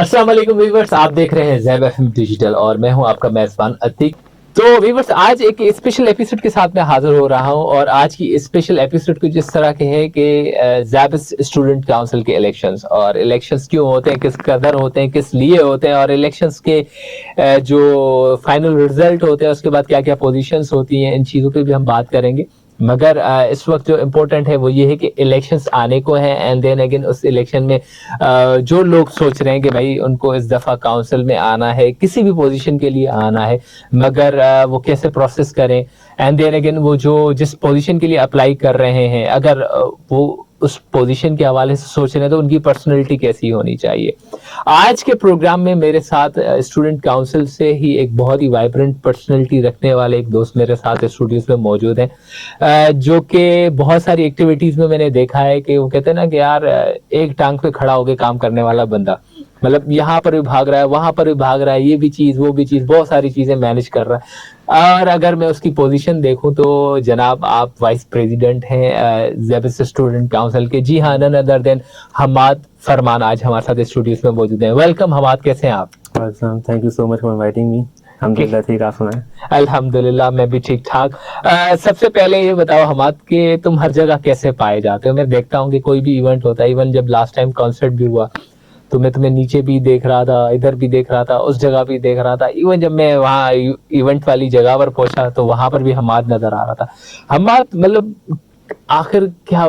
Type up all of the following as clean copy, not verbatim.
अस्सलाम वालेकुम व्यूअर्स, आप देख रहे हैं ज़ैब एफएम डिजिटल और मैं हूं आपका मेज़बान अतीक। तो व्यूअर्स, आज एक स्पेशल एपिसोड के साथ मैं हाज़िर हो रहा हूं और आज की स्पेशल एपिसोड कुछ इस तरह के है कि ज़ैब स्टूडेंट काउंसिल के इलेक्शंस, और इलेक्शंस क्यों होते हैं, किस कदर होते हैं, किस लिए होते हैं, और इलेक्शंस के जो फाइनल रिजल्ट होते हैं उसके बाद क्या-क्या पोजीशंस होती हैं, इन चीज़ों पे भी हम बात करेंगे। मगर इस वक्त जो इम्पोर्टेंट है वो ये है कि इलेक्शंस आने को हैं, एंड देन अगेन उस इलेक्शन में जो लोग सोच रहे हैं कि भाई उनको इस दफ़ा काउंसिल में आना है, किसी भी पोजीशन के लिए आना है, मगर वो कैसे प्रोसेस करें, एंड देन अगेन वो जो जिस पोजीशन के लिए अप्लाई कर रहे हैं, अगर वो उस पोजीशन के हवाले से सोच रहे हैं तो उनकी पर्सनैलिटी कैसी होनी चाहिए। आज के प्रोग्राम में मेरे साथ स्टूडेंट काउंसिल से ही एक बहुत ही वाइब्रेंट पर्सनैलिटी रखने वाले एक दोस्त मेरे साथ स्टूडियोज में मौजूद हैं, जो कि बहुत सारी एक्टिविटीज में मैंने देखा है कि वो कहते हैं ना कि यार एक टांग पे खड़ा होकर काम करने वाला बंदा, मतलब यहाँ पर भी भाग रहा है, वहां पर भी भाग रहा है, ये भी चीज वो भी चीज, बहुत सारी चीजें मैनेज कर रहा है। और अगर मैं उसकी पोजीशन देखूं तो जनाब आप वाइस प्रेसिडेंट हैं ज़ैबिस स्टूडेंट काउंसिल के। जी हाँ, नन अदर देन हमाद फरमान आज हमारे साथ स्टूडियोज में मौजूद हैं। वेलकम हमाद, कैसे हैं आप? Thank you so much for inviting me. अल्हम्दुलिल्लाह ठीक, आप सुनाएं। अल्हम्दुलिल्लाह मैं भी ठीक ठाक। सबसे पहले ये बताओ हमाद कि तुम हर जगह कैसे पाए जाते हो? मैं देखता हूँ कि कोई भी इवेंट होता है, इवन जब लास्ट टाइम कॉन्सर्ट भी हुआ तो मैं तुम्हें नीचे भी देख रहा था, इधर भी देख रहा था, उस जगह भी देख रहा था, इवन जब मैं वहाँ इवेंट वाली जगह पर पहुंचा तो वहां पर भी हमाद नजर आ रहा था। हमाद मतलब आखिर क्या,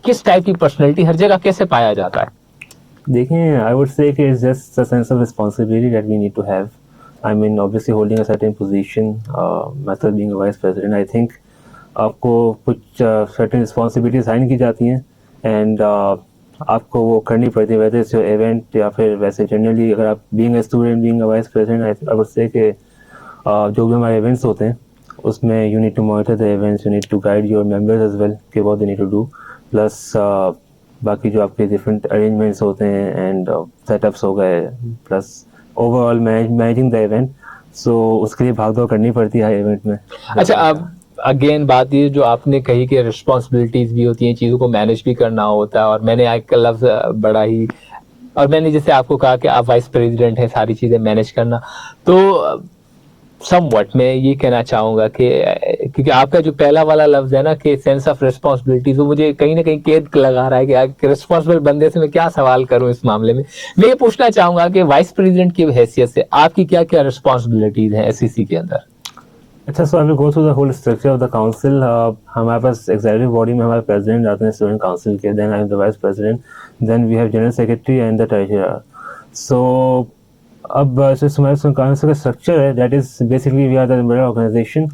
किस टाइप की पर्सनैलिटी हर जगह कैसे पाया जाता है? देखिए, आई वुड से कि it's just a sense of responsibility that we need to have. I mean obviously holding a certain position, मतलब being a vice president, I think आपको कुछ सर्टेन रिस्पांसिबिलिटी साइन की जाती हैं एंड आपको वो करनी पड़ती है, वेदर इट्स योर इवेंट या फिर वैसे जनरली अगर आप being a student, being a vice president, I would say कि जो भी हमारे इवेंट्स होते हैं उसमें you need to monitor the events, you need to guide your members as well कि what they need to do, plus बाकी जो आपके डिफरेंट अरेंजमेंट्स होते हैं एंड सेटअप्स हो गए, plus overall managing the event. So उसके लिए भाग दौड़ करनी पड़ती है इवेंट में। अच्छा, अब अगेन बात ये जो आपने कही कि रिस्पॉन्सिबिलिटीज भी होती हैं, चीज़ों को मैनेज भी करना होता है, और मैंने आज का लफ्ज़ बड़ा ही, और मैंने जैसे आपको कहा कि आप वाइस प्रेसिडेंट हैं, सारी चीज़ें मैनेज करना, तो समवट मैं ये कहना चाहूँगा कि क्योंकि आपका जो पहला वाला लफ्ज़ है ना कि सेंस ऑफ रिस्पॉन्सिबिलिटीज, वो मुझे कहीं ना कहीं कैद लगा रहा है कि रिस्पॉन्सिबल बंदे से मैं क्या सवाल करूं इस मामले में। मैं ये पूछना चाहूँगा कि वाइस प्रेसिडेंट की हैसियत से आपकी क्या क्या रिस्पॉन्सिबिलिटीज हैं एसईसी के अंदर? अच्छा, so I will go through the whole structure of the council. हमारे पास एग्जीक्यूटिव बॉडी में हमारे प्रेसिडेंट आते हैं स्टूडेंट काउंसिल के, then I am the vice president, then we have general secretary and the treasurer. So अब जो हमारे काउंसिल का स्ट्रक्चर है, that is basically we are the member organisation.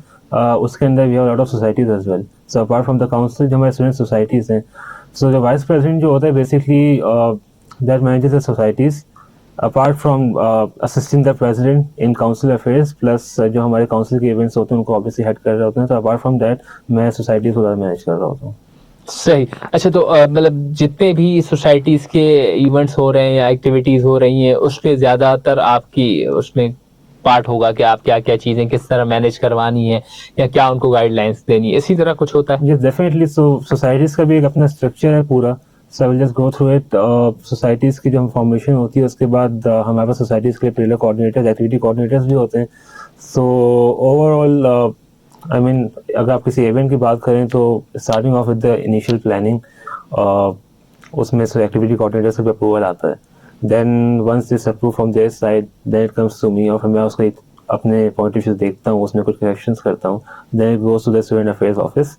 उसके अंदर we have lot of societies as well. So apart from the council जो हमारे student societies हैं, सो जो वाइस प्रेसिडेंट जो होता है basically that manages the societies apart from assisting the president in council affairs, plus जो हमारे काउंसिल के इवेंट्स होते हैं उनको ऑब्वियसली हेड कर रहे होते हैं। तो अपार्ट फ्रॉम दैट मैं सोसाइटी को मैनेज कर रहा होता हूँ। सही। अच्छा, तो मतलब जितने भी सोसाइटीज के इवेंट्स हो रहे हैं या एक्टिविटीज हो रही हैं उसमें ज्यादातर आपकी उसमें पार्ट होगा कि आप क्या क्या चीजें किस तरह मैनेज करवानी है या क्या उनको गाइडलाइंस देनी है, इसी तरह कुछ होता है? Yes definitely. सो सोसाइटीज का भी एक अपना स्ट्रक्चर है पूरा। So I will just go through it. Societies की जो फॉर्मेशन होती है उसके बाद हमारे पास सोसाइटीज के लिए प्रेयर कोऑर्डिनेटर्स, एक्टिविटी कोऑर्डिनेटर्स भी होते हैं। सो ओवरऑल आई मीन अगर आप किसी इवेंट की बात करें तो starting off with the initial planning, उसमें से एक्टिविटी कोऑर्डिनेटर से अप्रूवल आता है। Then once this approve from their side, then it comes to me और फिर मैं उसको अपने पॉइंट ऑफ व्यू से देखता हूँ, उसमें कुछ करेक्शंस करता हूँ, then it goes to the student affairs office.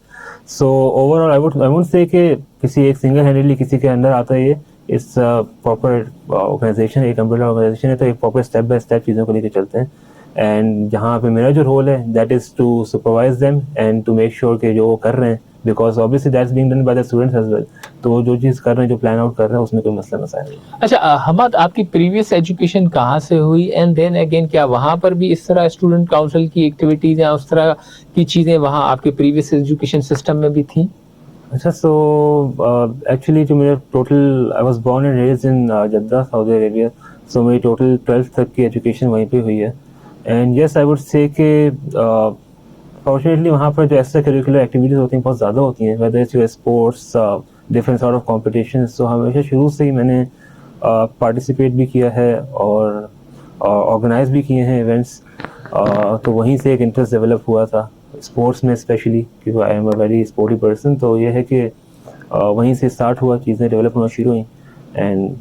So overall I would say कि किसी एक सिंगल हैंडली किसी के अंदर आता है। ये इस प्रॉपर ऑर्गेनाइजेशन, एक अम्ब्रेला ऑर्गेनाइजेशन है, तो एक प्रॉपर स्टेप बाय स्टेप चीज़ों को लेकर चलते हैं। एंड जहाँ पे मेरा जो रोल है that is to supervise them and to make sure कि जो वो कर रहे हैं, because obviously that's being done by the students as well, तो वो जो चीज़ कर रहे हैं, जो प्लान आउट कर रहे हैं, उसमें कोई मसला मसाइल नहीं। अच्छा, हमद आपकी प्रीवियस एजुकेशन कहाँ से हुई, एंड देन अगेन क्या वहां पर भी इस तरह स्टूडेंट काउंसिल की एक्टिविटीज या उस तरह की चीजें वहां आपके प्रीवियस एजुकेशन सिस्टम में भी थी? अच्छा, सो एक्चुअली जो मेरा total, I was born and raised in Jeddah, Saudi Arabia. So मेरी टोटल 12th तक की एजुकेशन वहीं पे हुई है। And yes I would say कि फॉर्चुनेटली वहाँ पर जो एक्स्ट्रा करिकुलर एक्टिविटीज़ होती हैं बहुत ज़्यादा होती हैं, whether it's your sports, different sort of competition. So हमेशा शुरू से ही मैंने पार्टिसिपेट भी किया है और ऑर्गेनाइज भी किए हैं इवेंट्स। तो वहीं से एक इंटरेस्ट डेवलप हुआ था स्पोर्ट्स में स्पेशली, क्योंकि I am a very sporty person. तो ये है कि वहीं से स्टार्ट हुआ, चीज़ें डेवलप होना शुरू हुई एंड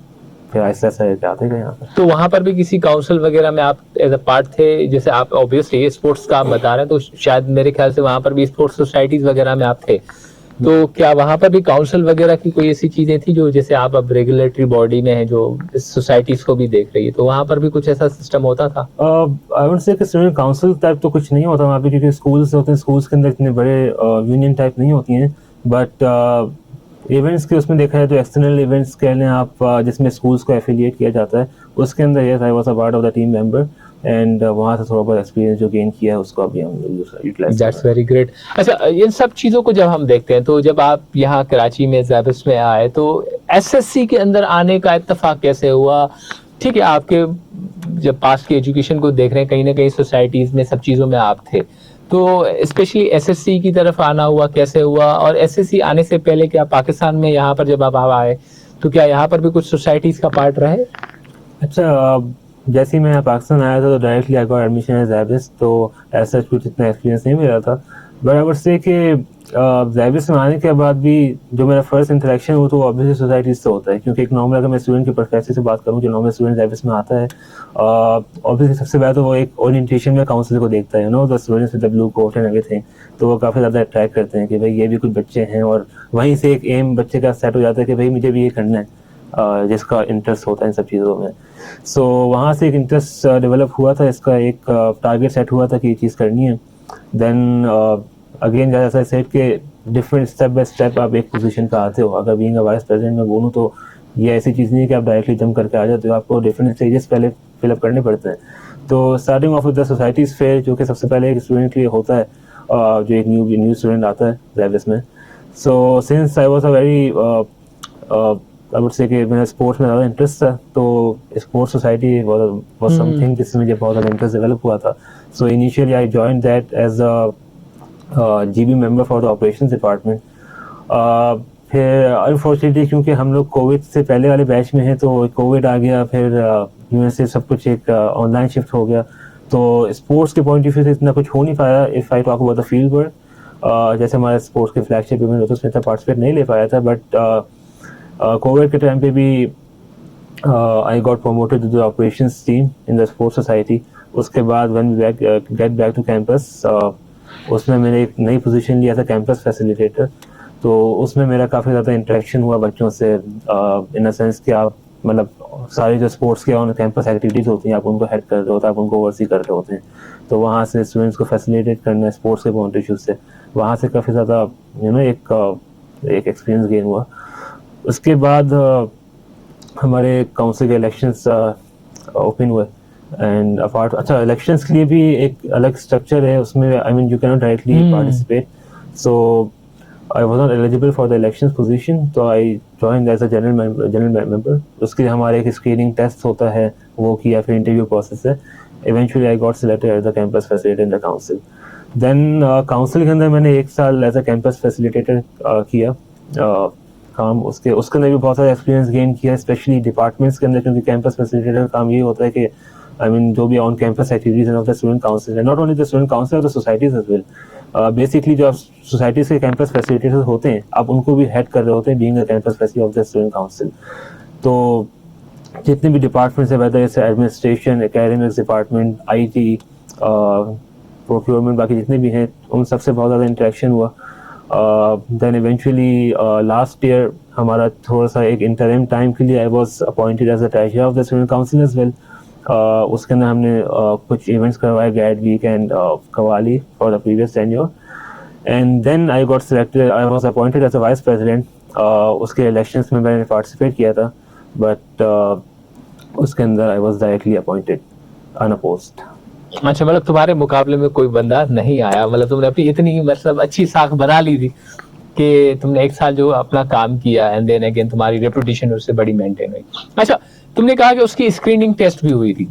फिर आहिस्ता आहिस्ता आते गए यहाँ पर। तो वहां पर भी किसी काउंसिल वगैरह में आप एज अ पार्ट थे? जैसे आप ऑब्वियसली ये स्पोर्ट्स का आप बता रहे हैं, तो शायद मेरे ख्याल से वहां पर भी स्पोर्ट्स सोसाइटीज वगैरह में आप थे। तो क्या वहां पर भी काउंसिल वगैरह की कोई ऐसी चीजें थी जो, जैसे आप अब रेगुलेटरी बॉडी में हैं जो इस सोसाइटीज को भी देख रही है, तो वहां पर भी कुछ ऐसा सिस्टम होता था? आई वुड से कि स्टूडेंट काउंसिल टाइप तो कुछ नहीं होता वहाँ पे, क्योंकि स्कूल्स होते हैं, स्कूल्स के अंदर इतने बड़े यूनियन टाइप नहीं होती हैं। बट इवेंट्स के उसमें देखा है तो एक्सटर्नल इवेंट्स कह लें आप, जिसमें स्कूल्स को एफिलिएट किया जाता है, उसके अंदर yes I was a part of the team member and वहाँ से थोड़ा बहुत एक्सपीरियंस जो गेन किया है उसको अभी हम यूटिलाइज। That's very great. अच्छा, इन सब चीजों को जब हम देखते हैं, तो जब आप यहाँ कराची में ज़ैबिस में आए, तो एसएससी के अंदर आने का इत्तेफाक कैसे हुआ? ठीक है, आपके जब पास्ट की एजुकेशन को देख रहे हैं, कहीं ना कहीं सोसाइटीज में सब चीजों में आप थे, तो स्पेशली एसएससी की तरफ आना हुआ कैसे हुआ? और एसएससी आने से पहले क्या पाकिस्तान में यहाँ पर जब आप आए, तो क्या यहाँ पर भी कुछ सोसाइटीज का पार्ट रहे? अच्छा, जैसे ही मैं पाकिस्तान आया था तो directly I got admission at SZABIST, तो ऐसा कुछ इतना एक्सपीरियंस नहीं मिला था। बट आई वुड से कि ज़ैबिस में आने के बाद भी जो मेरा फर्स्ट इंटरेक्शन हुआ तो ऑब्वियसली सोसाइटीज से होता है, क्योंकि एक नॉर्मल, अगर मैं स्टूडेंट के परस्पेक्टिव से बात करूँ, जो नॉर्मल स्टूडेंट ज़ैबिस में आता है, ऑब्वियसली सबसे पहले तो वो एक ओरिएंटेशन में काउंसिल को देखता है, the students with the blue coat and everything. तो वो काफ़ी ज़्यादा अट्रैक्ट करते हैं कि भाई ये भी कुछ बच्चे हैं, और वहीं से एक एम बच्चे का सेट हो जाता है कि भाई मुझे भी ये करना है, जिसका इंटरेस्ट होता है इन सब चीज़ों में। सो वहाँ से एक इंटरेस्ट डेवलप हुआ था, इसका एक टारगेट सेट हुआ था कि ये चीज़ करनी है। देन अगेन जैसा सेट के डिफरेंट स्टेप बाय स्टेप आप एक पोजीशन पे आते हो। अगर बीइंग अ वाइस प्रेसिडेंट में बोलूँ तो ये ऐसी चीज़ नहीं है कि आप डायरेक्टली जंप करके आ जाते हो, आपको डिफरेंट स्टेजेस पहले फिलअप करने पड़ते हैं। तो starting off with the societies fair, जो कि सबसे पहले एक स्टूडेंट के लिए होता है, जो एक न्यू स्टूडेंट आता है ज़ैबिस में। So since I was a very I would say कि मेरा स्पोर्ट्स में ज़्यादा इंटरेस्ट था, तो स्पोर्ट्स सोसाइटी वाज समथिंग जिसमें मुझे बहुत ज़्यादा इंटरेस्ट डेवलप हुआ था। So initially I joined that as a GB member for the operations department. फिर अनफॉर्चुनेटली क्योंकि हम लोग कोविड से पहले वाले बैच में हैं, तो कोविड आ गया, फिर यूनिवर्सिटी सब कुछ एक ऑनलाइन शिफ्ट हो गया, तो स्पोर्ट्स के पॉइंट ऑफ व्यू से इतना कुछ हो नहीं पाया। If I talk about the field work, जैसे हमारे स्पोर्ट्स के फ्लैगशिप इवेंट होते उसमें इतना पार्टिसिपेट नहीं ले पाया था। बट कोविड के टाइम पे भी I got promoted to the operations team in the sports society. उसके बाद when we get back to campus, उसमें मैंने एक नई पोजीशन लिया था कैंपस फैसिलिटेटर। तो उसमें मेरा काफ़ी ज़्यादा इंटरेक्शन हुआ बच्चों से, इन अ सेंस कि आप मतलब सारी जो स्पोर्ट्स के ऑन कैंपस एक्टिविटीज़ होती हैं, आप उनको हेड कर रहे होते हैं, आप उनको ओवरसी कर रहे होते हैं। तो वहाँ से स्टूडेंट्स को फैसिलिटेट करना स्पोर्ट्स के पॉइंट ऑफ व्यू से, वहाँ से काफ़ी ज़्यादा एक एक्सपीरियंस गेन हुआ। उसके बाद हमारे काउंसिल के इलेक्शंस ओपन हुए एंड अपार्ट, अच्छा इलेक्शंस के लिए भी एक अलग स्ट्रक्चर है उसमें, I mean you can not directly participate. So I was not eligible for the elections position, तो I joined as a general member. उसके लिए हमारे एक स्क्रीनिंग टेस्ट होता है, वो किया, फिर इंटरव्यू प्रोसेस है। Eventually I got selected as the campus facilitator in the council. Then council के अंदर मैंने 1 साल एज अ कैंपस फैसिलिटेटर किया काम। उसके अंदर भी बहुत सारा एक्सपीरियंस गेन किया, स्पेशली डिपार्टमेंट्स के अंदर, क्योंकि कैंपस फैसिलिटेटर का काम ये होता है कि आई मीन जो भी on campus activities of the student council, not only the student council, the societies as well. Basically जो आप सोसाइटीज के कैंपस फैसिलिटेटर होते हैं, आप उनको भी हेड कर रहे होते हैं being the campus facility of the student council. तो जितने भी डिपार्टमेंट्स है, whether it's administration, academics department, IT, procurement, बाकी जितने भी हैं, उन सबसे बहुत ज़्यादा इंटरेक्शन हुआ। देन इवेंचुअली लास्ट ईयर हमारा थोड़ा सा एक इंटरिम टाइम के लिए I was appointed as the treasurer of the student council as well. उसके अंदर हमने कुछ इवेंट्स करवाए, गैड week and qawwali for the previous tenure. And then I got selected, I was appointed as a vice president. उसके elections में मैंने participate किया था, बट उसके अंदर I was directly appointed unopposed. अच्छा, मतलब तुम्हारे मुकाबले में कोई बंदा नहीं आया, मतलब तुमने अपनी इतनी मतलब अच्छी साख बना ली थी कि तुमने 1 साल जो अपना काम किया, एंड देन अगेन तुम्हारी रेपुटेशन उससे बड़ी मेंटेन हुई। अच्छा, तुमने कहा कि उसकी स्क्रीनिंग टेस्ट भी हुई थी।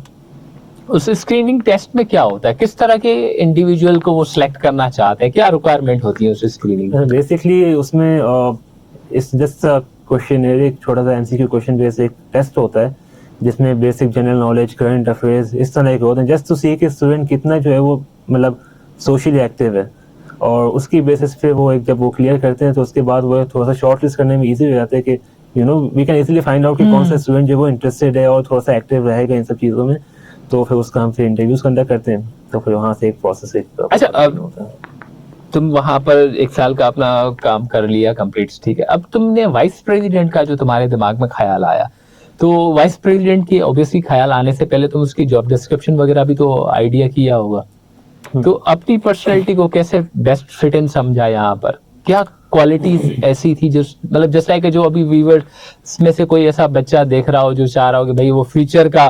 उस स्क्रीनिंग टेस्ट में क्या होता है, किस तरह के इंडिविजुअल को वो सिलेक्ट करना चाहते हैं, क्या रिक्वायरमेंट होती है उस स्क्रीनिंग? बेसिकली उसमें इट्स जस्ट क्वेश्चन, एक छोटा सा एमसीक्यू क्वेश्चन बेस्ड एक टेस्ट होता है जिसमें basic general knowledge, current affairs इस तरह के होते हैं, जस्ट टू सी कि स्टूडेंट कितना जो है वो मतलब सोशली एक्टिव है। और उसकी बेसिस पे वो एक जब वो क्लियर करते हैं तो उसके बाद वो थोड़ा सा शॉर्ट लिस्ट करने में इजी हो जाता है कि we can easily find out कि कौन सा स्टूडेंट जो वो इंटरेस्टेड है और थोड़ा सा एक्टिव रहेगा इन सब चीज़ों में। तो फिर उसका हम फिर इंटरव्यूज कंडक्ट करते हैं, तो फिर वहाँ से एक प्रोसेस एक अच्छा, अब तुम वहां पर 1 साल का अपना काम कर लिया कंप्लीट, ठीक है। अब तुमने वाइस प्रेसिडेंट का जो तुम्हारे दिमाग में ख्याल आया, तो वाइस प्रेसिडेंट की ऑब्वियसली ख्याल आने से पहले तुम उसकी जॉब डिस्क्रिप्शन वगैरह भी तो आइडिया किया होगा। तो अपनी पर्सनैलिटी को कैसे बेस्ट फिट इन समझा यहाँ पर? क्या क्वालिटीज ऐसी थी जो मतलब जस्ट लाइक जो अभी व्यूअर्स में से कोई ऐसा बच्चा देख रहा हो जो चाह रहा हो कि भाई वो फ्यूचर का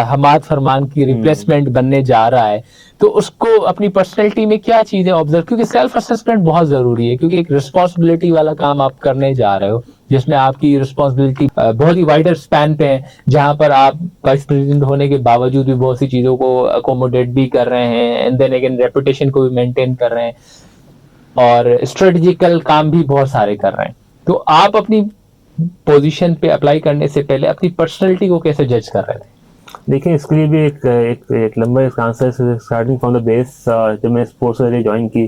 हमाद फरमान की रिप्लेसमेंट बनने जा रहा है, तो उसको अपनी पर्सनैलिटी में क्या चीजें ऑब्जर्व, क्योंकि सेल्फ असेसमेंट बहुत जरूरी है, क्योंकि एक रिस्पॉन्सिबिलिटी वाला काम आप करने जा रहे हो जिसमें आपकी रिस्पॉन्सिबिलिटी बहुत ही वाइडर स्पैन पे है, जहां पर आप वाइस प्रेसिडेंट होने के बावजूद भी बहुत सी चीजों को अकोमोडेट भी कर रहे हैं, एंड देन अगेन रेपुटेशन को भी मेंटेन कर रहे हैं और स्ट्रेटेजिकल काम भी बहुत सारे कर रहे हैं। तो आप अपनी पोजीशन पे अप्लाई करने से पहले अपनी पर्सनैलिटी को कैसे जज कर रहे थे? देखिए, इसके लिए भी एक लंबा इसका आंसर है। स्टार्टिंग फ्रॉम द बेस, जब मैं स्पोर्ट्स वगैरह ज्वाइन की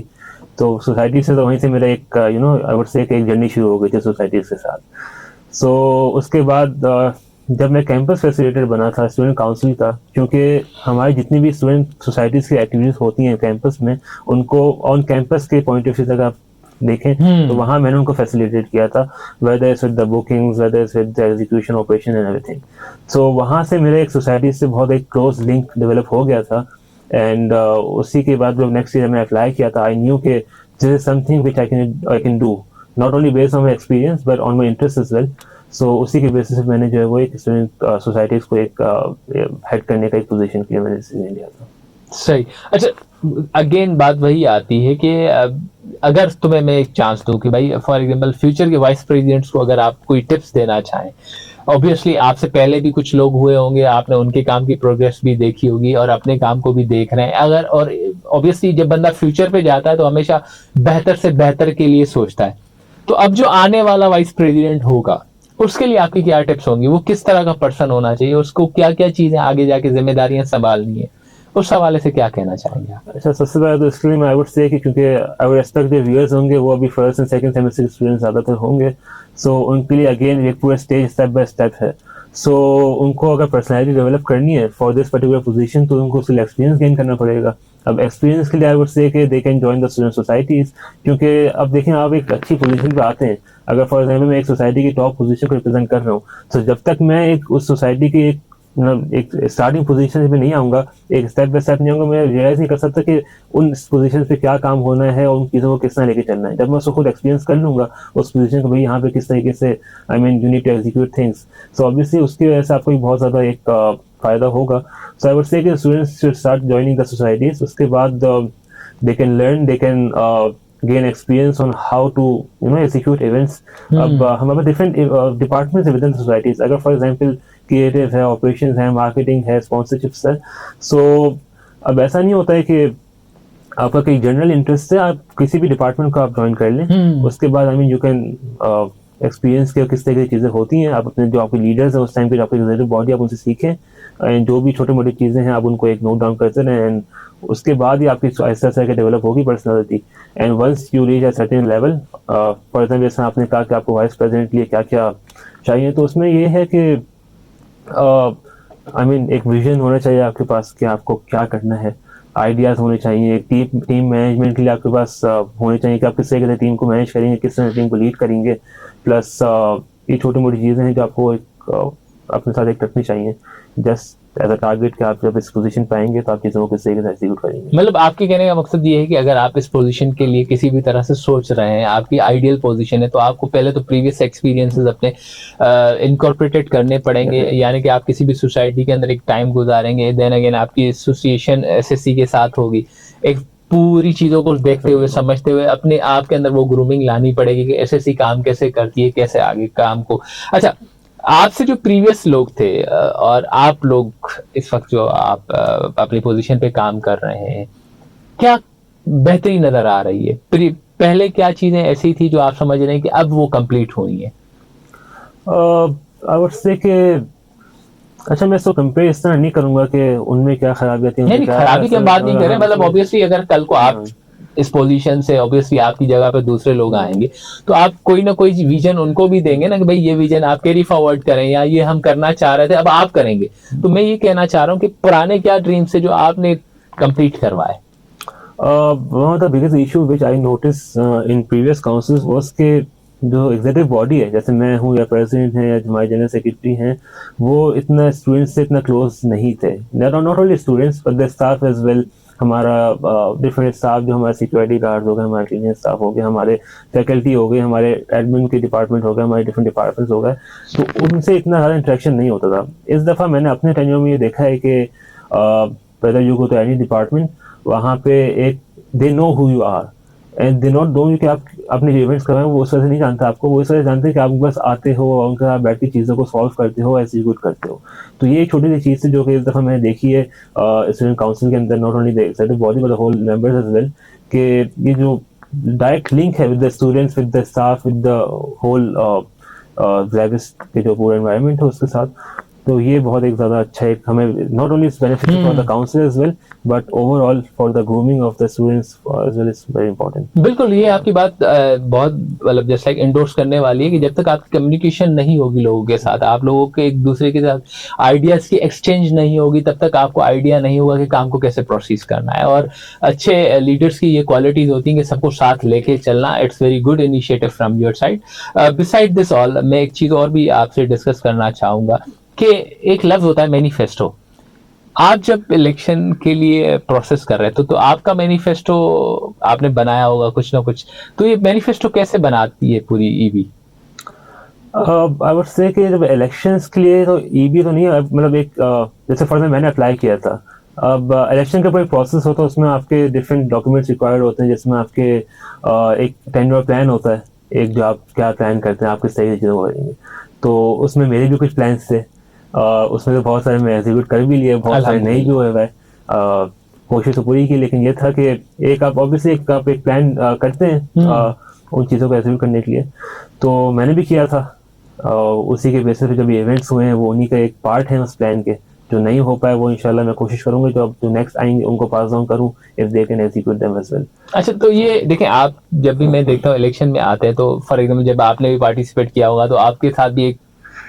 तो सोसाइटी से, तो वहीं से मेरा एक आई वुड से एक जर्नी शुरू हो गई थी सोसाइटी के साथ। सो उसके बाद जब मैं कैंपस फैसिलिटेटर बना था स्टूडेंट काउंसिल का, क्योंकि हमारी जितनी भी स्टूडेंट सोसाइटीज़ की एक्टिविटीज़ होती हैं कैंपस में, उनको ऑन कैंपस के पॉइंट ऑफ व्यू तक आप देखें तो वहाँ मैंने उनको फैसिलिटेट किया था, whether is with the bookings, whether is with the execution operation and everything. So वहाँ से मेरे एक सोसाइटी से बहुत एक क्लोज लिंक डेवलप हो गया था। एंड उसी के बाद जब नेक्स्ट ईयर मैं अप्लाई किया था, आई न्यू के this is something which I can do, not only based on my experience but on my interest as well. So उसी के बेसिस पे मैंने जो है वो एक स्टूडेंट सोसाइटीज को एक हेड करने का एक पोजीशन के लिए मैंने डिसीजन लिया था। सही। अच्छा, अगेन बात वही आती है कि अगर तुम्हें मैं एक चांस दूं कि भाई फॉर एग्जांपल फ्यूचर के वाइस प्रेसिडेंट्स को अगर आप कोई टिप्स देना चाहें, ऑब्वियसली आपसे पहले भी कुछ लोग हुए होंगे, आपने उनके काम की प्रोग्रेस भी देखी होगी और अपने काम को भी देख रहे हैं, अगर और ऑब्वियसली जब बंदा फ्यूचर पे जाता है तो हमेशा बेहतर से बेहतर के लिए सोचता है। तो अब जो आने वाला वाइस प्रेसिडेंट होगा उसके लिए आपकी क्या टिप्स होंगी? वो किस तरह का पर्सन होना चाहिए, उसको क्या क्या चीजें आगे जाके जिम्मेदारियां संभालनी है, उस हवाले से क्या कहना चाहेंगे आप? अच्छा, सबसे पहले तो इसके लिए मैं आई वुड से कि क्योंकि आई वुड एक्सपेक्ट जो व्यूअर्स होंगे वो अभी फर्स्ट एंड सेकंड सेमेस्टर के स्टूडेंट्स ज़्यादातर होंगे, सो उनके लिए अगेन एक पूरा स्टेज स्टेप बाय स्टेप है। सो उनको अगर पर्सनैलिटी डेवलप करनी है फॉर दिस पर्टिकुलर पोजीशन तो उनको उसके एक्सपीरियंस गेन करना पड़ेगा। अब एक्सपीरियंस के लिए आई वुड से कि दे can join the student societies, क्योंकि अब देखें आप एक अच्छी पोजीशन पे आते हैं, अगर फॉर एग्जाम्पल मैं एक सोसाइटी की टॉप पोजीशन को रिप्रेजेंट कर रहा हूँ, तो जब तक मैं एक उस सोसाइटी की एक स्टार्टिंग पोजीशन पे नहीं आऊँगा, एक स्टेप बाय स्टेप नहीं आऊँगा, मैं रियलाइज नहीं कर सकता कि उन पोजीशन पे क्या काम होना है और उन चीज़ों को किस तरह लेके चलना है। जब मैं उसको खुद एक्सपीरियंस कर लूँगा उस पोजीशन को, भाई यहाँ पे किस तरीके से I mean you need to execute things, so obviously उसकी वजह से आपको भी बहुत ज़्यादा एक फ़ायदा होगा। सो आई वुड से कि students should start joining the societies, उसके बाद they can learn, they can gain experience on how to execute events। अब हमारे different departments with in societies, अगर फॉर एग्जांपल क्रिएटिव है, ऑपरेशंस है, मार्केटिंग है, स्पॉन्सरशिप्स है, सो अब ऐसा नहीं होता है कि आपका कोई जनरल इंटरेस्ट है आप किसी भी डिपार्टमेंट को आप ज्वाइन कर लें, उसके बाद आई मीन यू कैन एक्सपीरियंस के किस तरह की चीज़ें होती हैं, आप अपने जो आपके लीडर्स हैं उस टाइम पे आपकी एग्जीक्यूटिव बॉडी आप उनसे सीखें, एंड जो भी छोटी मोटी चीज़ें हैं आप उनको एक नोट डाउन करते रहें, एंड उसके बाद ही आपकी ऐसा ऐसा डेवलप होगी personality. And once you reach a certain level, for example जैसे आपने कहा कि आपको वाइस प्रेसिडेंट के लिए क्या क्या चाहिए, तो उसमें ये है कि आई मीन एक विजन होना चाहिए आपके पास कि आपको क्या करना है, आइडियाज़ होने चाहिए, एक टीम मैनेजमेंट के लिए आपके पास होने चाहिए कि आप किस तरह से टीम को मैनेज करेंगे, किस तरह टीम को लीड करेंगे, प्लस ये छोटी मोटी चीज़ें हैं जो आपको अपने साथ एक रखनी चाहिए जस्ट एज अ टारगेट कि आप जब इस पोजीशन पे आएंगे तो आप चीज़ों को किस तरीके से एग्जीक्यूट करेंगे। मतलब आपके कहने का मकसद ये है कि अगर आप इस पोजीशन के लिए किसी भी तरह से सोच रहे हैं, आपकी आइडियल पोजीशन है, तो आपको पहले तो प्रीवियस एक्सपीरियंसेस अपने इनकॉर्पोरेटेड करने पड़ेंगे, यानी कि आप किसी भी सोसाइटी के अंदर एक टाइम गुजारेंगे, देन अगेन आपकी एसोसिएशन एसएससी के साथ होगी, एक पूरी चीज़ों को देखते हुए समझते हुए अपने आप के अंदर वो ग्रूमिंग लानी पड़ेगी कि एसएससी काम कैसे करती है, कैसे आगे काम को। अच्छा, आपसे जो प्रीवियस लोग थे और आप लोग इस वक्त जो आप अपनी पोजीशन पे काम कर रहे हैं, क्या बेहतरी नजर आ रही है? पहले क्या चीजें ऐसी थी जो आप समझ रहे हैं कि अब वो कंप्लीट हुई हैं? आई वुड से कि अच्छा, मैं इसको कंपेयर इस तरह नहीं करूंगा कि उनमें क्या खराबियां थी, नहीं उनमें नहीं, क्या खराबी की हम बात नहीं कर रहे, हाँ, मतलब ऑब्वियसली अगर कल को आप हाँ, इस पोजीशन से ऑब्वियसली आपकी जगह पे दूसरे लोग आएंगे, तो आप कोई ना कोई विजन उनको भी देंगे ना कि भाई ये विजन आप कैरी फॉरवर्ड करें, या ये हम करना चाह रहे थे अब आप करेंगे। तो मैं ये कहना चाह रहा हूँ कि पुराने क्या ड्रीम से जो आपने कंप्लीट करवाए। one of the biggest issue which I noticed in previous councils was कि जो एग्जीक्यूटिव बॉडी है, जैसे मैं हूँ या प्रेसिडेंट है या हमारे जनरल सेक्रेटरी हैं, वो इतना स्टूडेंट्स से इतना क्लोज नहीं थे। Not only students but the staff as well. हमारा डिफरेंट स्टाफ, जो हमारे सिक्योरिटी गार्ड हो गए, हमारे क्लीनिंग स्टाफ हो गए, हमारे फैकल्टी हो गए, हमारे एडमिन के डिपार्टमेंट हो गए, हमारे डिफरेंट डिपार्टमेंट्स हो गए, तो उनसे इतना ज़्यादा इंटरेक्शन नहीं होता था। इस दफ़ा मैंने अपने टेन्योर में ये देखा है कि whether you go to any department, वहाँ पे एक they know who you are and they not know you कि आप अपने इवेंट्स कर रहे हैं। वो उस वजह से नहीं जानता आपको, वो इस वजह से जानते हैं कि आप बस आते हो और उनके साथ बैठ के चीज़ों को सॉल्व करते हो, एग्जीक्यूट करते हो। तो ये एक छोटी सी चीज़ थी जो कि इस दफ़ा मैंने देखी है स्टूडेंट काउंसिल के अंदर, not only the executive body but the whole members as well, कि ये जो डायरेक्ट लिंक है with the students, with the staff, with the whole ग्रेविस के जो पूरा एनवायरनमेंट है उसके साथ, तो ये बहुत एक ज़्यादा अच्छा है हमें, not only benefit for the council as well but overall for the grooming of the students as well is very important. बिल्कुल, ये आपकी बात बहुत मतलब जस्ट लाइक एंडोर्स करने वाली है कि जब तक आपकी कम्युनिकेशन नहीं होगी लोगों के साथ, आप लोगों के एक दूसरे के साथ आइडियाज की एक्सचेंज नहीं होगी, तब तक आपको आइडिया नहीं होगा कि काम को कैसे प्रोसेस करना है। और अच्छे लीडर्स की ये क्वालिटीज होती हैं कि सबको साथ लेके चलना। It's very good initiative from your side. Beside this all, मैं एक चीज और भी आपसे डिस्कस करना चाहूंगा कि एक लफ्ज होता है मैनिफेस्टो। आप जब इलेक्शन के लिए प्रोसेस कर रहे थे तो आपका मैनिफेस्टो आपने बनाया होगा कुछ ना कुछ, तो ये मैनिफेस्टो कैसे बनाती है पूरी ईबी? आई वुड से कि जब इलेक्शंस के लिए तो ईबी तो नहीं है, मतलब एक जैसे फॉर एग्जाम्पल मैंने अप्लाई किया था। अब इलेक्शन का कोई प्रोसेस होता है, उसमें आपके डिफरेंट डॉक्यूमेंट्स रिक्वायर्ड होते हैं, जिसमें आपके एक टेन्योर प्लान होता है, एक जो आप क्या प्लान करते हैं, आप किस तरीके से चीज़ों को करेंगे। तो उसमें मेरे भी कुछ प्लान्स थे, उसमें तो बहुत सारे मैं एग्जीक्यूट कर भी लिए, बहुत सारे नहीं भी हुए हुए। कोशिश तो पूरी की, लेकिन ये था कि एक आप ऑब्वियसली आप एक प्लान करते हैं उन चीज़ों को एग्जीक्यूट करने के लिए, तो मैंने भी किया था। उसी के बेसिस पे जब ये इवेंट्स हुए हैं वो उन्हीं का एक पार्ट है उस प्लान के। जो नहीं हो पाए वो इंशाल्लाह मैं कोशिश करूंगा जो नेक्स्ट आएंगे उनको पास डाउन करूं, if they can execute them as well. अच्छा, तो ये देखें, आप जब भी मैं देखता हूँ इलेक्शन में आते हैं, तो फॉर एग्जाम्पल जब आपने भी पार्टिसिपेट किया होगा तो आपके साथ भी एक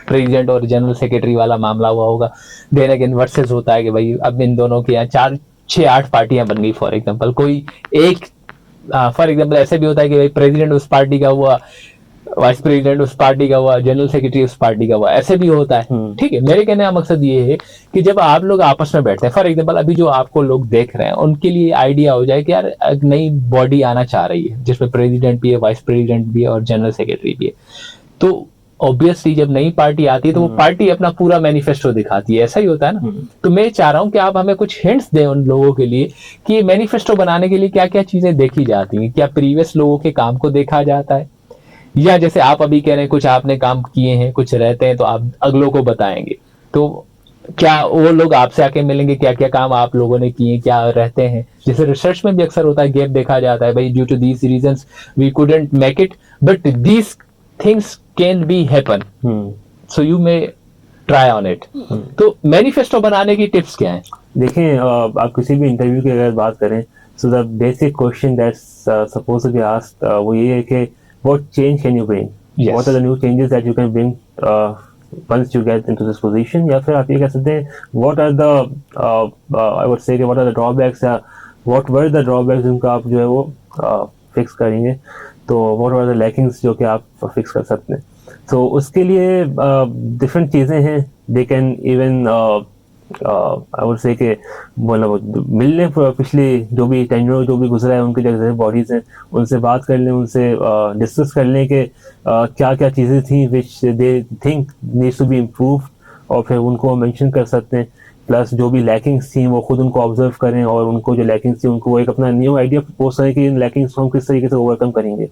प्रेसिडेंट और जनरल सेक्रेटरी वाला मामला हुआ होगा। देन अगेन वर्सेस होता है कि भाई अब इन दोनों के यहाँ 4-6-8 पार्टियां बन गई फॉर एग्जाम्पल। कोई एक फॉर एग्जाम्पल ऐसे भी होता है कि भाई प्रेसिडेंट उस पार्टी का हुआ, वाइस प्रेसिडेंट उस पार्टी का हुआ, जनरल सेक्रेटरी उस पार्टी का हुआ, ऐसे भी होता है। ठीक है, मेरे कहने का मकसद ये है कि जब आप लोग आपस में बैठते हैं, फॉर एग्जाम्पल अभी जो आपको लोग देख रहे हैं उनके लिए आइडिया हो जाए कि यार एक नई बॉडी आना चाह रही है जिसमें प्रेसिडेंट भी है, वाइस प्रेसिडेंट भी है और जनरल सेक्रेटरी भी है। तो ऑब्वियसली जब नई पार्टी आती है तो वो पार्टी अपना पूरा मैनिफेस्टो दिखाती है, ऐसा ही होता है ना। तो मैं चाह रहा हूं कि आप हमें कुछ हिंट्स दें उन लोगों के लिए कि मैनिफेस्टो बनाने के लिए क्या क्या चीजें देखी जाती हैं। क्या प्रीवियस लोगों के काम को देखा जाता है, या जैसे आप अभी कह रहे हैं कुछ आपने काम किए हैं, कुछ रहते हैं तो आप अगलों को बताएंगे, तो क्या वो लोग आपसे आके मिलेंगे, क्या क्या काम आप लोगों ने किए, क्या रहते हैं। जैसे रिसर्च में भी अक्सर होता है, गैप देखा जाता है, भाई due to these reasons we couldn't make it but these things can be happen, so you may try on it. तो मैनिफेस्टो बनाने की टिप्स क्या हैं? देखें, आप किसी भी इंटरव्यू की अगर बात करें, so the basic question that's suppose to be asked वो ये है कि what change can you bring? Yes. What are the new changes that you can bring once you get into this position? या फिर आप ये कह सकते हैं what are the I would say what are the drawbacks या what were the drawbacks जिनका आप जो है वो fix करेंगे, तो what are the lackings जो कि आप fix कर सकते हैं। तो उसके लिए different चीज़ें हैं, they can even I would say कि मतलब मिलने पिछले जो भी टेन्योर जो भी गुजरा है उनके जो बॉडीज हैं उनसे बात कर लें, उनसे डिस्कस कर लें कि क्या क्या चीज़ें थी which they think needs to be improve, और फिर उनको मेंशन कर सकते हैं। प्लस जो भी लैकिंग्स थी वो खुद उनको ऑब्जर्व करें और उनको जो लैकिंग्स थी उनको एक अपना न्यू आइडिया प्रपोज करें कि इन लैकिंग्स को हम किस तरीके से ओवरकम करेंगे।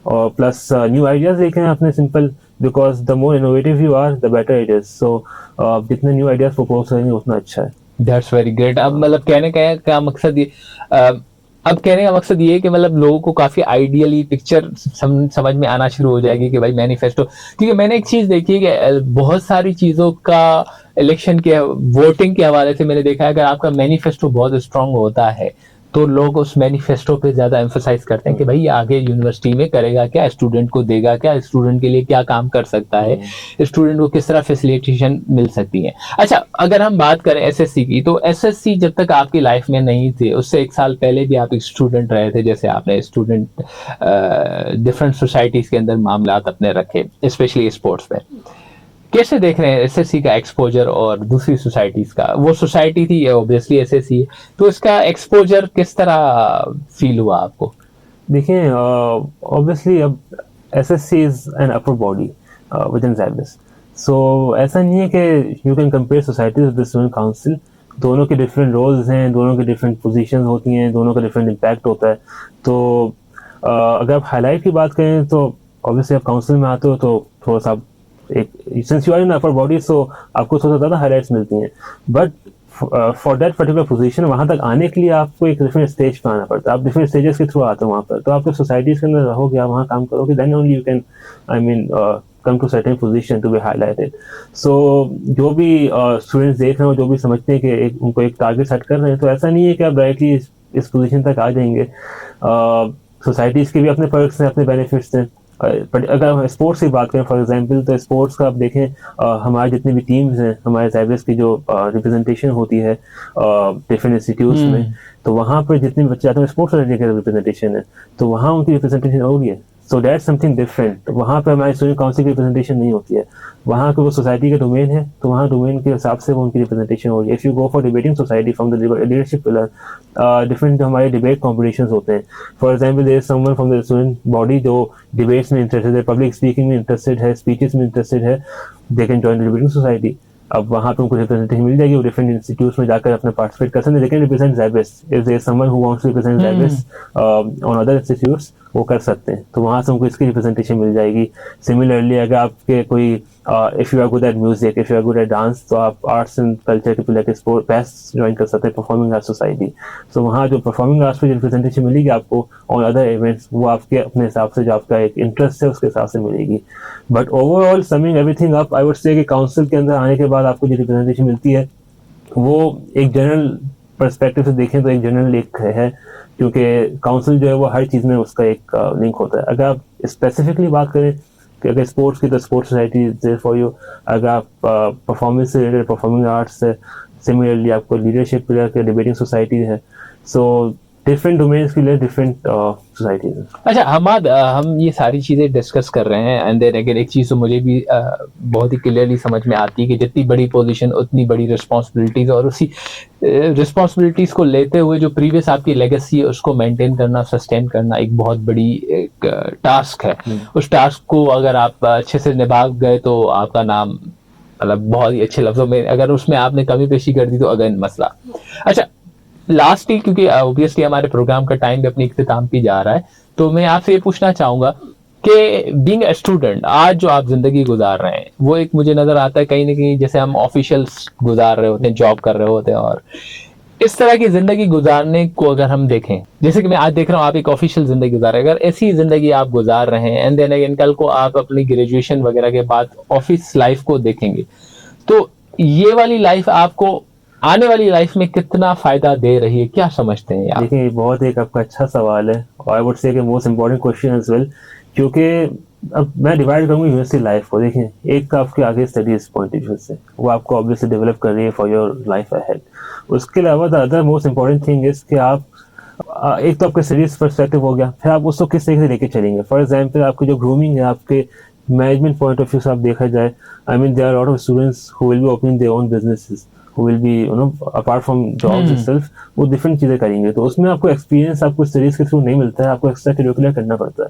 और प्लस न्यू आइडियाज़ लेके अपने simple, because the more innovative you are the better it is. So जितने न्यू आइडियाज़ प्रपोज करेंगे उतना अच्छा है। That's very great. अब मतलब कहने का मकसद ये अब कहने का मकसद ये है कि मतलब लोगों को काफी आइडियली पिक्चर समझ में आना शुरू हो जाएगी कि भाई मैनिफेस्टो, क्योंकि मैंने एक चीज देखी है कि बहुत सारी चीजों का इलेक्शन के वोटिंग के हवाले से मैंने देखा है, अगर आपका मैनिफेस्टो बहुत स्ट्रांग होता है तो लोग उस मैनिफेस्टो पे ज्यादा एम्फोसाइज करते हैं कि भाई आगे यूनिवर्सिटी में करेगा क्या, स्टूडेंट को देगा क्या, स्टूडेंट के लिए क्या काम कर सकता है, स्टूडेंट को किस तरह फैसिलिटेशन मिल सकती है। अच्छा, अगर हम बात करें एसएससी की, तो एसएससी जब तक आपकी लाइफ में नहीं थी, उससे एक साल पहले भी आप एक स्टूडेंट रहे थे, जैसे आपने स्टूडेंट डिफरेंट सोसाइटीज के अंदर मामला अपने रखे, स्पेशली स्पोर्ट्स में। कैसे देख रहे हैं एसएससी का एक्सपोजर और दूसरी सोसाइटीज का? वो सोसाइटी थी, ऑब्वियसली एसएससी है, तो इसका एक्सपोजर किस तरह फील हुआ आपको? देखिए, ऑब्वियसली अब SSC is an upper body within ज़ायबस, सो ऐसा नहीं है कि you can compare societies with student council. दोनों के डिफरेंट रोल्स हैं, दोनों के डिफरेंट पोजीशंस होती हैं, दोनों का डिफरेंट इम्पैक्ट होता है। तो अगर आप हाईलाइट की बात करें तो ऑब्वियसली आप काउंसिल में आते हो तो थोड़ा सा एक, since you are in upper body, so आपको थोड़ा ज़्यादा हाईलाइट्स मिलती हैं, but for that particular position वहाँ तक आने के लिए आपको एक डिफरेंट स्टेज पे आना पड़ता है। आप डिफरेंट स्टेजेस के थ्रू आते हो वहाँ पर, तो आप सोसाइटीज़ के अंदर रहोगे, आप वहाँ काम करोगे, then only you can, I mean, come to certain position to be highlighted. So जो भी स्टूडेंट्स देख रहे हो, जो भी समझते हैं कि उनको एक टारगेट सेट कर रहे हैं, तो ऐसा नहीं है कि आप डायरेक्टली इस पोजीशन तक आ जाएंगे। सोसाइटीज़ के भी अपने पर्क्स हैं, अपने बेनिफिट्स हैं। बट अगर हम स्पोर्ट्स की बात करें फॉर एग्जांपल, तो स्पोर्ट्स का आप देखें, हमारे जितनी भी टीम्स हैं, हमारे ज़ायबस की जो रिप्रेजेंटेशन होती है डिफरेंट इंस्टीट्यूट्स में, तो वहाँ पर जितने भी बच्चे आते हैं स्पोर्ट्स रिलेटेड रिप्रेजेंटेशन है, तो वहाँ उनकी रिप्रेजेंटेशन हो रही है। So that's something different. वहाँ पर हमारे स्टूडेंट काउंसिल की रिप्रेजेंटेशन नहीं होती है, वहाँ के वो सोसाइटी का डोमेन है, तो वहाँ डोमेन के हिसाब से वो उनकी रिप्रेजेंटेशन हो रही है। If you go for debating society from the leadership pillar, different जो हमारे डिबेट कॉम्पिटिशंस होते हैं, for example there is someone from the student body जो डिबेट्स में इंटरेस्टेड है, पब्लिक स्पीकिंग में इंटरेस्टेड है, स्पीचेस में इंटरेस्टेड है, they can join the debating society. अब वहाँ पे उनको रिप्रेजेंटेशन मिल जाएगी, वो डिफरेंट इंस्टीट्यूट्स में जाकर अपने पार्टिसिपेट कर सकते हैं, लेकिन रिप्रेजेंट ज़ायबस, if there is someone who wants to represent ज़ायबस ऑन अदर इंस्टीट्यूट्स, वो कर सकते हैं, तो वहाँ से उनको इसकी रिप्रेजेंटेशन मिल जाएगी। सिमिलरली अगर आपके कोई if you are good at music, if you are good at dance, तो आप आर्ट्स एंड कल्चर के पिलर के स्पोर्ट बेस्ट ज्वाइन कर सकते हैं, परफॉर्मिंग आर्ट्स सोसाइटी। सो वहाँ जो परफॉर्मिंग आर्ट्स में रिप्रेजेंटेशन मिलेगी आपको ऑन अदर इवेंट्स, वो आपके अपने हिसाब से जो आपका एक इंटरेस्ट है उसके हिसाब से मिलेगी। But overall summing everything up, I would say कि काउंसिल के अंदर आने के बाद आपको जो रिप्रेजेंटेशन मिलती है वो एक जनरल पर्सपेक्टिव से देखें तो एक जनरल एक है, क्योंकि काउंसिल जो है वो हर चीज़ में उसका एक लिंक होता है। अगर आप स्पेसिफिकली बात करें कि अगर स्पोर्ट्स की, तो sports society is there for you. अगर आप परफॉर्मेंस से रिलेटेड परफॉर्मिंग आर्ट्स से, सिमिलरली आपको लीडरशिप पिलर के डिबेटिंग सोसाइटी है। सो डिफरेंट डोमेन्स के लिए डिफरेंट सोसाइटीज हैं। अच्छा हमाद, हम ये सारी चीज़ें डिस्कस कर रहे हैं, एंड देन अगर एक चीज़ तो मुझे भी बहुत ही क्लियरली समझ में आती है कि जितनी बड़ी पोजीशन उतनी बड़ी रिस्पॉन्सिबिलिटीज़, और उसी रिस्पॉन्सिबिलिटीज़ को लेते हुए जो प्रीवियस आपकी लेगेसी है उसको मेंटेन करना, सस्टेन करना एक बहुत बड़ी एक टास्क है। उस टास्क को अगर आप अच्छे से निभा गए तो आपका नाम, मतलब बहुत ही अच्छे लफ्जों में, अगर उसमें आपने कमी पेशी कर दी तो अगेन मसला। अच्छा, लास्ट ही, क्योंकि ऑब्वियसली हमारे प्रोग्राम का टाइम भी अपनी इख्तिताम पे जा रहा है, तो मैं आपसे ये पूछना चाहूंगा कि बीइंग अ स्टूडेंट, आज जो आप जिंदगी गुजार रहे हैं वो एक मुझे नजर आता है कहीं ना कहीं जैसे हम ऑफिशियल्स गुजार रहे होते हैं, जॉब कर रहे होते हैं, और इस तरह की जिंदगी गुजारने को अगर हम देखें, जैसे कि मैं आज देख रहा हूँ आप एक ऑफिशियल जिंदगी गुजार रहे हैं, अगर ऐसी जिंदगी आप गुजार रहे हैं एंड देन अगेन कल को आप अपनी ग्रेजुएशन वगैरह के बाद ऑफिस लाइफ को देखेंगे, तो ये वाली लाइफ आपको आने वाली लाइफ में कितना फायदा दे रही है, क्या समझते हैं आप? देखिए, बहुत एक आपका अच्छा सवाल है, और आई वुड से कि most important question as well, क्योंकि अब मैं डिवाइड करूँगा यूनिवर्सिटी लाइफ को। देखिए, एक तो आपके आगे स्टडीज पॉइंट ऑफ व्यू से वो आपको ऑब्वियसली डेवलप कर रही है फॉर योर लाइफ अहेड। उसके अलावा the other most important thing is कि आप एक तो आपका स्टडीज पर्सपेक्टिव हो गया, फिर आप उसको किस तरीके से लेके चलेंगे। फॉर एग्जाम्पल आपकी जो ग्रूमिंग है, आपके मैनेजमेंट पॉइंट ऑफ व्यू से आप देखा जाए, I mean there are lot of students who will be opening their own businesses, who will be apart from jobs itself, वो डिफरेंट चीज़ें करेंगे, तो उसमें आपको एक्सपीरियंस आपको स्टडीज़ के थ्रू नहीं मिलता है, आपको एक्स्ट्रा करिकुलर करना पड़ता है।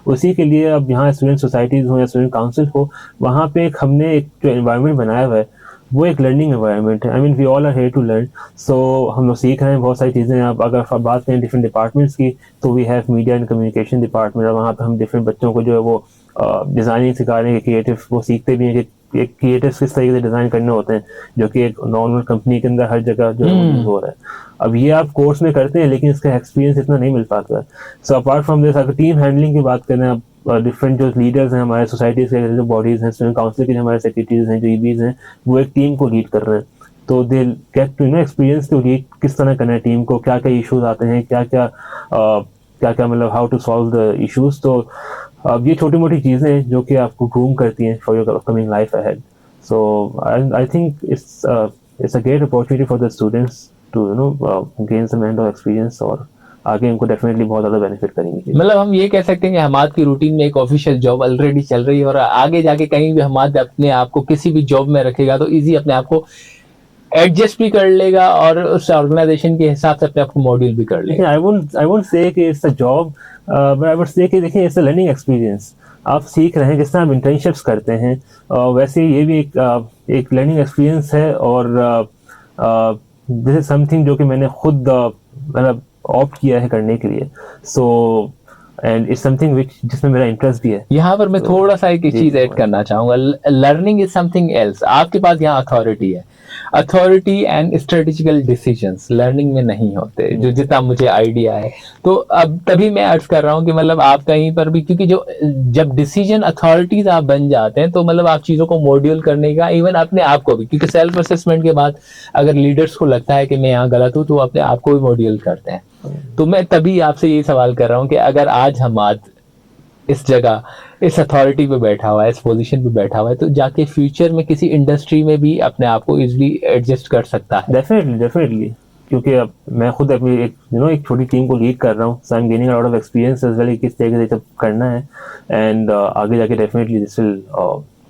उसी के लिए अब यहाँ स्टूडेंट सोसाइटीज़ हो या स्टूडेंट काउंसिल हो, वहाँ पे एक हमने एक जो एनवायरनमेंट बनाया हुआ है वो एक लर्निंग एनवायरनमेंट है। I mean we all are here to learn, so हम लोग सीख रहे हैं बहुत सारी चीज़ें। आप अगर बात करें डिफरेंट डिपार्टमेंट्स की, तो we have media and communication department, और वहाँ पे हम डिफरेंट बच्चों को जो है वो डिज़ाइनिंग सिखा रहे हैं, क्रिएटिव वो सीखते भी हैं कि एक क्रिएटिव्स किस तरीके से डिजाइन करने होते हैं, जो कि एक नॉर्मल कंपनी के अंदर हर जगह जो है वो यूज हो रहा है। अब ये आप कोर्स में करते हैं, लेकिन इसका एक्सपीरियंस इतना नहीं मिल पाता है। सो अपार्ट फ्रॉम दिस, अगर टीम हैंडलिंग की बात करें, आप डिफरेंट जो लीडर्स हैं हमारे सोसाइटीज के, जो बॉडीज हैं, स्टूडेंट काउंसिल के जो हमारे सेक्रेटरीज हैं, जो ईबीज हैं, वो एक टीम को लीड कर रहे हैं, तो they get to experience to lead किस तरह करना है टीम को, क्या क्या इश्यूज आते हैं, क्या क्या मतलब how to solve the issues. तो अब ये छोटी मोटी चीज़ें हैं जो कि आपको ग्रूम करती हैं for your upcoming life ahead. So I think it's a great opportunity for the students to gain some kind of experience, और आगे इनको डेफिनेटली बहुत ज़्यादा बेनिफिट करेंगे। मतलब हम ये कह सकते हैं कि हमाद की रूटीन में एक ऑफिशियल जॉब ऑलरेडी चल रही है, और आगे जाके कहीं भी हमाद अपने आप को किसी भी जॉब में रखेगा तो इजी अपने आप को एडजस्ट भी कर लेगा और उस ऑर्गेनाइजेशन के हिसाब से अपने आप को मॉड्यूल भी कर लेगा। आई वोंट से कि it's a job, but I would say कि देखिए इट्स अ लर्निंग एक्सपीरियंस। आप सीख रहे हैं, जिस तरह आप इंटर्नशिप्स करते हैं, वैसे ये भी एक लर्निंग एक्सपीरियंस है, और दिस इज समथिंग जो कि मैंने खुद मतलब ऑप्ट किया है करने के लिए। So and it's something which जिसमें मेरा इंटरेस्ट भी है। यहाँ पर मैं थोड़ा सा एक चीज ऐड करना चाहूंगा, लर्निंग इज समथिंग एल्स। आपके पास यहाँ अथॉरिटी है, authority and strategical decisions learning में नहीं होते, जो जितना मुझे आइडिया है। तो अब तभी मैं अर्ज कर रहा हूँ कि मतलब आप कहीं पर भी, क्योंकि जो जब डिसीजन अथॉरिटीज आप बन जाते हैं तो मतलब आप चीजों को मॉड्यूल करने का, इवन अपने आप को भी, क्योंकि सेल्फ असेसमेंट के बाद अगर लीडर्स को लगता है कि मैं यहाँ गलत हूँ तो अपने आप को भी मॉड्यूल करते हैं। तो मैं तभी आपसे ये सवाल कर रहा हूँ कि अगर आज हमाद इस जगह, इस अथॉरिटी पे बैठा हुआ है, इस पोजीशन पे बैठा हुआ है, तो जाके फ्यूचर में किसी इंडस्ट्री में भी अपने आप को इजीली एडजस्ट कर सकता है। डेफिनेटली, क्योंकि अब मैं खुद अपनी एक छोटी टीम को लीड कर रहा हूँ, so I am gaining a lot of experience as well, किस तरीके से सब करना है, एंड आगे जाके definitely this will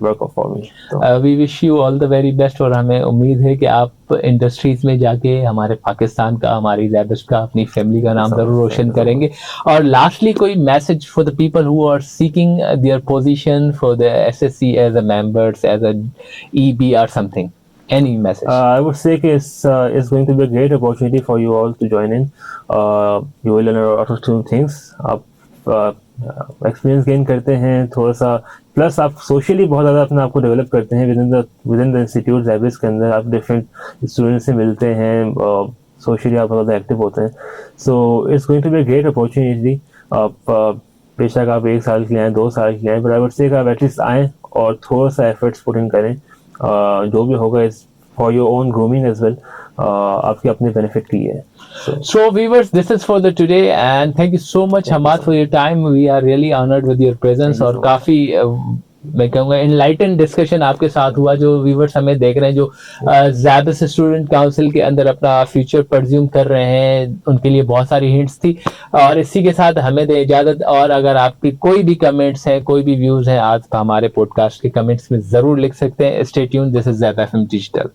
work for me. We wish you all the very best, और हमें उम्मीद है कि आप इंडस्ट्रीज में जाके हमारे पाकिस्तान का, हमारी ज़ैबस का, अपनी फैमिली का नाम जरूर रोशन करेंगे। और लास्टली कोई message for the people who are seeking their position for the SSC as a members, as a EB और something, any message? I would say it's going to be a great opportunity for you all to join in. You will learn a lot of new things. आप experience gain करते हैं थोड़ा सा, plus आप socially बहुत ज़्यादा अपने आप को डेवलप करते हैं विद इन द इंस्टीट्यूट ज़ैबस के अंदर। आप डिफरेंट स्टूडेंट्स से मिलते हैं, सोशली आप बहुत ज़्यादा एक्टिव होते हैं। So it's going to be a great opportunity. आप बेशक आप 1 साल के लिए आएँ, 2 साल के लिए आएँ, बट आई वुड से आप एटलीस्ट आएँ और थोड़ा सा एफर्ट्स पुट इन करें। जो भी होगा is for your own grooming as well, आपके अपने बेनिफिट की है। So viewers, this is for the today, and thank you so much Hamad for your time. We are really honored with your presence, और काफी मैं कहूँगा enlighten discussion आपके साथ हुआ। जो व्यूवर्स हमें देख रहे हैं, जो ज़ैबस स्टूडेंट काउंसिल के अंदर अपना फ्यूचर परज्यूम कर रहे हैं, उनके लिए बहुत सारी हिंट्स थी। और इसी के साथ हमें दे इजाज़त, और अगर आपकी कोई भी कमेंट्स हैं, कोई भी व्यूज़ हैं, आज हमारे पॉडकास्ट के कमेंट्स में ज़रूर लिख सकते हैं। Stay tuned, this is Zeb FM digital.